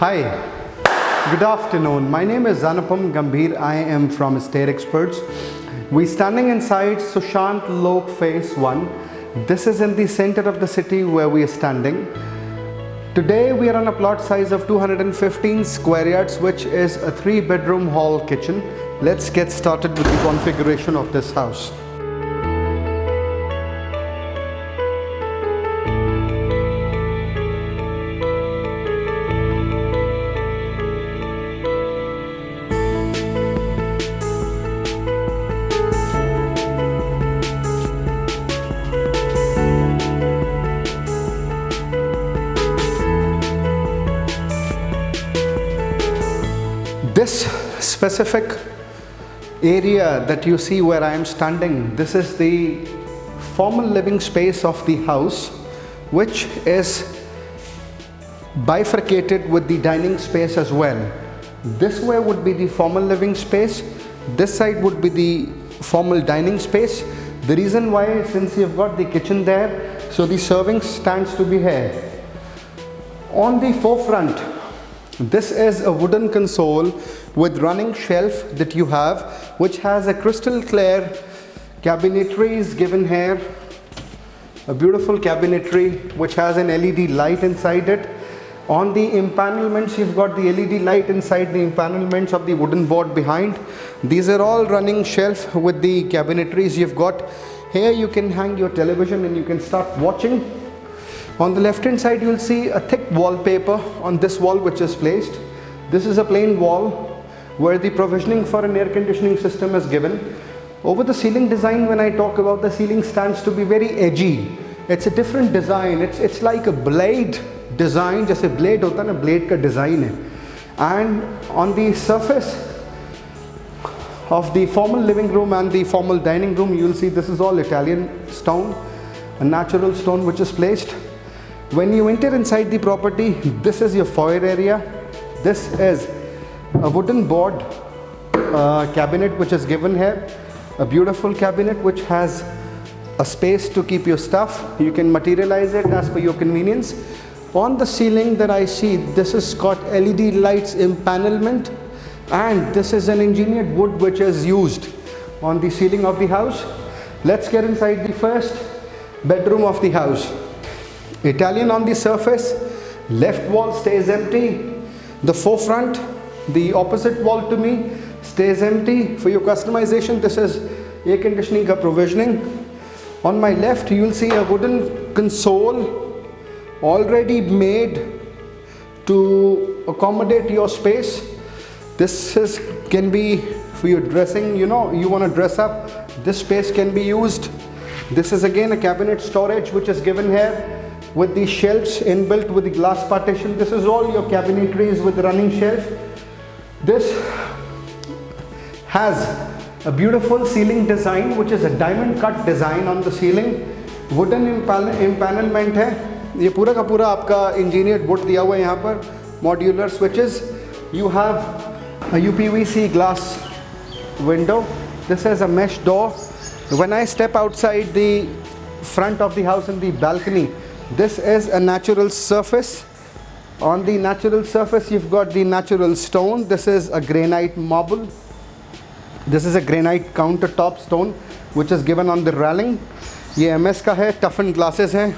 Hi, good afternoon. My name is Anupam Gambhir. I am from Estate Experts. We're standing inside Sushant Lok Phase 1. This is in the center of the city where we are standing. Today we are on a plot size of 215 square yards, which is a 3-bedroom hall kitchen. Let's get started with the configuration of this house. This specific area that you see where I am standing, this is the formal living space of the house, which is bifurcated with the dining space as well. This way would be the formal living space, this side would be the formal dining space. The reason why, since you've got the kitchen there, so the serving stands to be here. On the forefront, this is a wooden console with running shelf that you have, which has a crystal clear cabinetry is given here. A beautiful cabinetry which has an LED light inside it. On the empanelments, you've got the LED light inside the empanelments of the wooden board behind. These are all running shelf with the cabinetries you've got. Here you can hang your television and you can start watching. On the left hand side, you will see a thick wallpaper on this wall which is placed. This is a plain wall where the provisioning for an air conditioning system is given. Over the ceiling design, when I talk about the ceiling, stands to be very edgy. It's a different design. It's like a blade design. जैसे blade होता है ना, blade का design है. And on the surface of the formal living room and the formal dining room, you will see this is all Italian stone, a natural stone which is placed. When you enter inside the property, this is your foyer area. This is a wooden board cabinet which is given here. A beautiful cabinet which has a space to keep your stuff. You can materialize it as per your convenience. On the ceiling that I see, this has got LED lights empanelment, and this is an engineered wood which is used on the ceiling of the house. Let's get inside the first bedroom of the house. Italian on the surface, left wall stays empty. The forefront, the opposite wall to me, stays empty. For your customization, this is air conditioning ka provisioning. On my left, you will see a wooden console already made to accommodate your space. This can be for your dressing, you want to dress up. This space can be used. This is again a cabinet storage which is given here, with the shelves inbuilt with the glass partition. This is all your cabinetries with the running shelf. This has a beautiful ceiling design which is a diamond cut design on the ceiling. Wooden empanelment है. ये पूरा का पूरा आपका engineered wood दिया हुआ है यहाँ पर. Modular switches. You have a UPVC glass window. This is a mesh door. When I step outside the front of the house in the balcony, this is a natural surface. On the natural surface, you've got the natural stone. This is a granite marble. This is a granite countertop stone which is given on the railing. ये MS का है, toughened glasses हैं.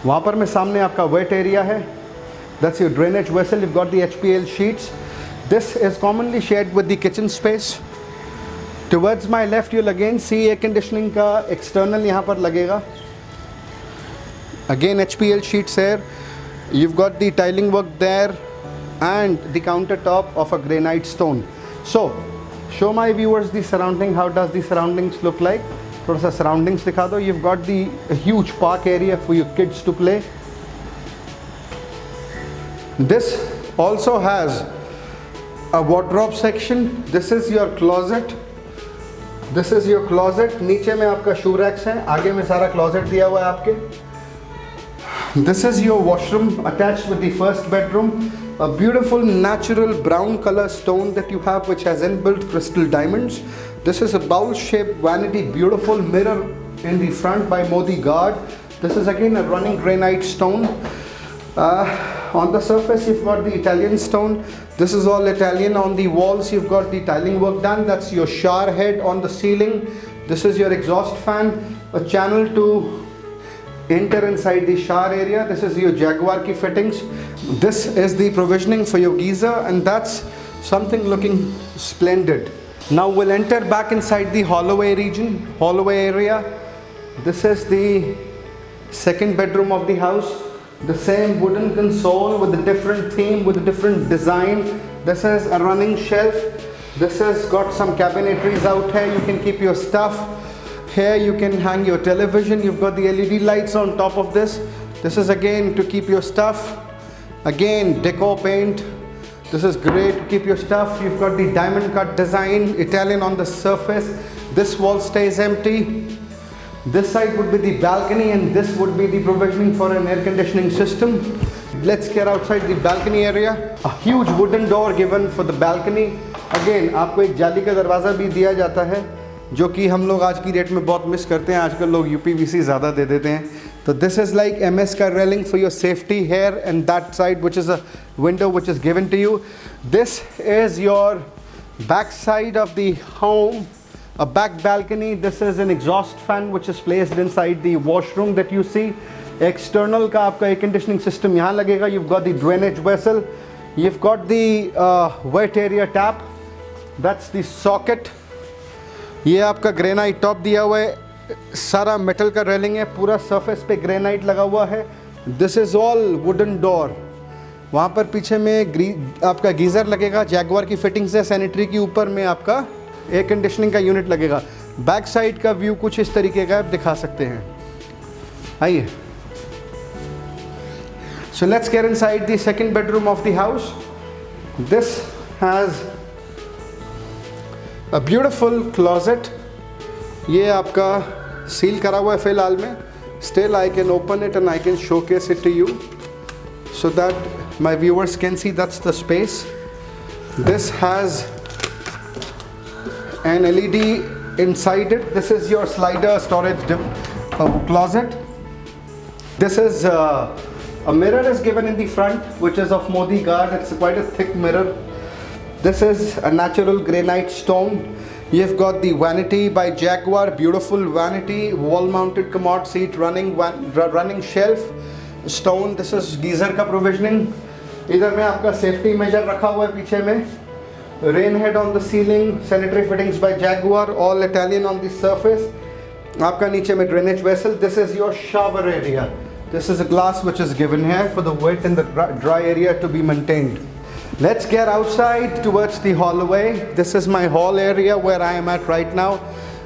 वहाँ पर में सामने आपका wet area है. That's your drainage vessel. You've got the HPL sheets. This is commonly shared with the kitchen space. Towards my left, you'll again see air conditioning का external यहाँ पर लगेगा. Again HPL sheets here. You've got the tiling work there and the countertop of a granite stone. So show my viewers the surrounding. How does the surroundings look like? थोड़ा सा surroundings दिखा दो. You've got the huge park area for your kids to play. This also has a wardrobe section. This is your closet. This is your closet. नीचे में आपका shoe racks हैं. आगे में सारा closet दिया हुआ है आपके. This is your washroom attached with the first bedroom. A beautiful natural brown color stone that you have, which has inbuilt crystal diamonds. This is a bowl shaped vanity, beautiful mirror in the front by Modi Guard. This is again a running granite stone. On the surface you've got the Italian stone. This is all Italian. On the walls you've got the tiling work done. That's your shower head on the ceiling. This is your exhaust fan, a channel to enter inside the shower area. This is your Jaguar key fittings. This is the provisioning for your geyser, and that's something looking splendid. Now we'll enter back inside the hallway area. This is the second bedroom of the house. The same wooden console with a different theme, with a different design. This is a running shelf. This has got some cabinetries out here. You can keep your stuff. Here you can hang your television. You've got the LED lights on top of this. This is again to keep your stuff. Again, decor paint. This is great to keep your stuff. You've got the diamond cut design, Italian on the surface. This wall stays empty. This side would be the balcony, and this would be the provisioning for an air conditioning system. Let's get outside the balcony area. A huge wooden door given for the balcony. Again, आपको एक जाली का दरवाज़ा भी दिया जाता है, जो कि हम लोग आज की डेट में बहुत मिस करते हैं. आजकल लोग UPVC ज़्यादा दे देते हैं. So this is like MS का railing for your safety here, and that side which is a window which is given to you. This is your back side of the home. A back balcony. This is an exhaust fan which is placed inside the washroom that you see. External का आपका air conditioning system यहाँ लगेगा. You've got the drainage vessel. You've got the wet area tap. That's the socket. ये आपका granite top दिया हुआ है. सारा metal का railing है. पूरा surface पे granite लगा हुआ है. This is all wooden door. वहाँ पर पीछे में आपका गीज़र लगेगा. Jaguar की fittings है. Sanitary की ऊपर में आपका एयर कंडीशनिंग का यूनिट लगेगा. बैक साइड का व्यू कुछ इस तरीके का आप दिखा सकते हैं. आइए. So let's get inside the second bedroom of the house. This has a beautiful closet. ये आपका सील करा हुआ है फिलहाल में. Still I can open it and I can showcase it to you so that my viewers can see. That's the space. This has an LED inside it. This is your slider storage closet. This is a mirror is given in the front, which is of Modi Guard. It's quite a thick mirror. This is a natural granite stone. You've got the vanity by Jaguar, beautiful vanity, wall mounted commode seat, running shelf stone. This is geyser का provisioning. इधर में आपका safety measure रखा हुआ है पीछे में. Rain head on the ceiling, sanitary fittings by Jaguar, all Italian on the surface. आपका नीचे में drainage vessel. This is your shower area. This is a glass which is given here for the wet and the dry area to be maintained. Let's get outside towards the hallway. This is my hall area where I am at right now.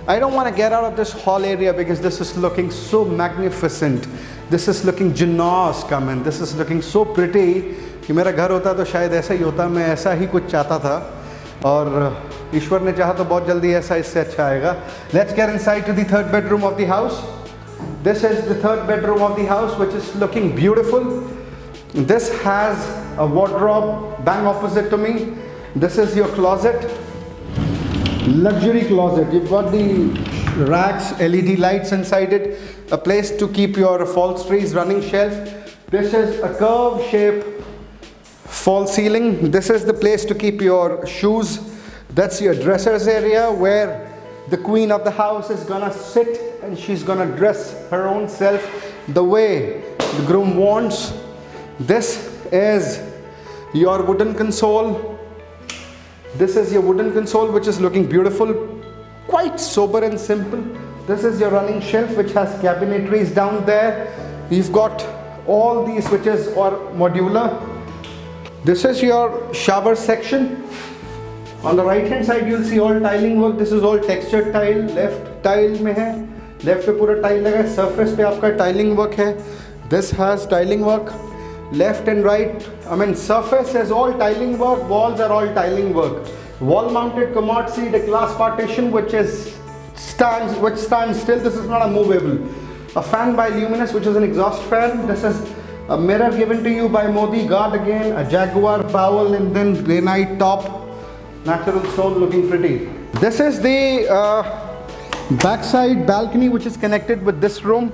I don't want to get out of this hall area because this is looking so magnificent. This is looking generous, come in. This is looking so pretty. कि मेरा घर होता तो शायद ऐसा ही होता. मैं ऐसा ही कुछ चाहता था और ईश्वर ने चाहा तो बहुत जल्दी ऐसा इससे अच्छा आएगा. Let's get inside to the third bedroom of the house. This is the third bedroom of the house, which is looking beautiful. This has a wardrobe bang opposite to me. This is your closet, luxury closet. You've got the racks, LED lights inside it, a place to keep your upholsteries, running shelf. This is a curved shape fall ceiling. This is the place to keep your shoes. That's your dressers area where the queen of the house is gonna sit and she's gonna dress her own self the way the groom wants. This is your wooden console. This is your wooden console, which is looking beautiful, quite sober and simple. This is your running shelf which has cabinetries down there. You've got all these switches are modular. This is your shower section. On the right hand side you'll see all tiling work. This is all textured tile. Left tile में है, left पे पूरा tile लगा है. Surface पे आपका tiling work है. This has tiling work. Left and right, I mean surface has all tiling work, walls are all tiling work. Wall mounted commode seat, a glass partition which stands still. This is not a movable. A fan by Luminous, which is an exhaust fan. This is a mirror given to you by Modi Guard again, a Jaguar bowel, and then granite top, natural stone, looking pretty. This is the backside balcony which is connected with this room.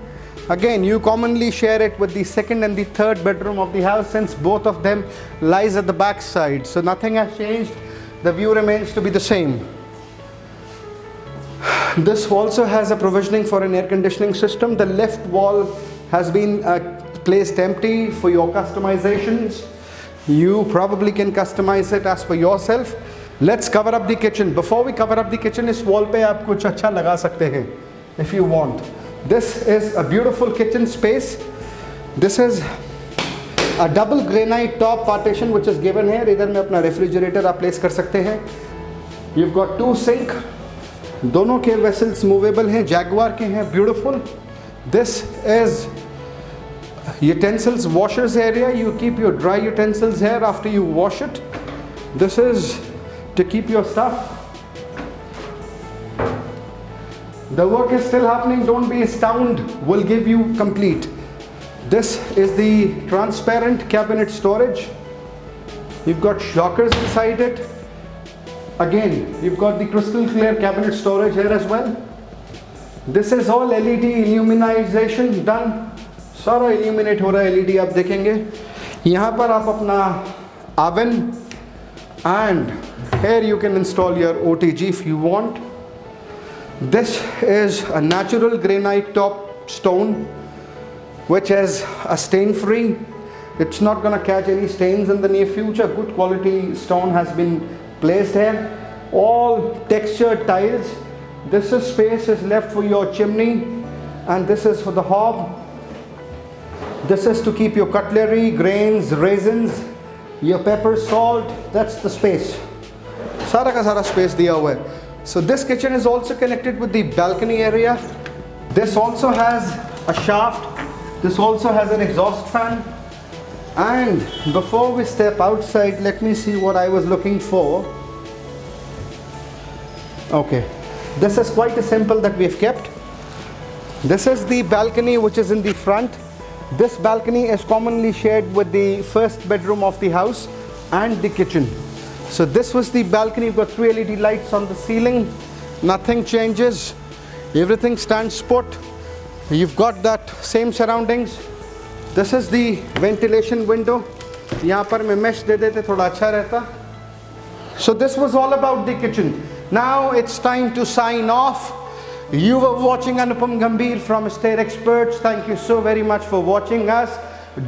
Again, you commonly share it with the second and the third bedroom of the house, since both of them lies at the back side. So nothing has changed. The view remains to be the same. This also has a provisioning for an air conditioning system. The left wall has been placed empty for your customizations. You probably can customize it as per yourself. Let's cover up the kitchen. Before we cover up the kitchen, इस wall पे आप कुछ अच्छा लगा सकते हैं if you want. This is a beautiful kitchen space. This is a double granite top partition which is given here. इधर में अपना refrigerator आप place कर सकते हैं. You've got 2 sink. दोनों के vessels movable हैं, Jaguar के हैं, beautiful. This is utensils washers area. You keep your dry utensils here after you wash it. This is to keep your stuff. The work is still happening, don't be astounded, we'll give you complete. This is the transparent cabinet storage. You've got shockers inside it. Again, you've got the crystal clear cabinet storage here as well. This is all LED illuminization done. सारा illuminate हो रहा है, LED आप देखेंगे. यहाँ पर आप अपना oven, and here you can install your OTG if you want. This is a natural granite top stone which is a stain free. It's not going to catch any stains in the near future. Good quality stone has been placed here. All textured tiles. This is space is left for your chimney, and this is for the hob. This is to keep your cutlery, grains, raisins, your pepper, salt. That's the space. सारा का सारा space दिया हुआ है. So this kitchen is also connected with the balcony area. This also has a shaft. This also has an exhaust fan. And before we step outside, let me see what I was looking for. Okay, this is quite a simple that we've kept. This is the balcony which is in the front. This balcony is commonly shared with the first bedroom of the house and the kitchen. So this was the balcony. You've got 3 LED lights on the ceiling. Nothing changes. Everything stands put. You've got that same surroundings. This is the ventilation window. यहाँ पर मैं mesh दे देते थोड़ा अच्छा रहता. So this was all about the kitchen. Now it's time to sign off. You were watching Anupam Gambhir from Stair Experts. Thank you so very much for watching us.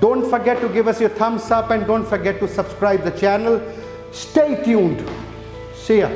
Don't forget to give us your thumbs up, and don't forget to subscribe the channel. Stay tuned. See ya.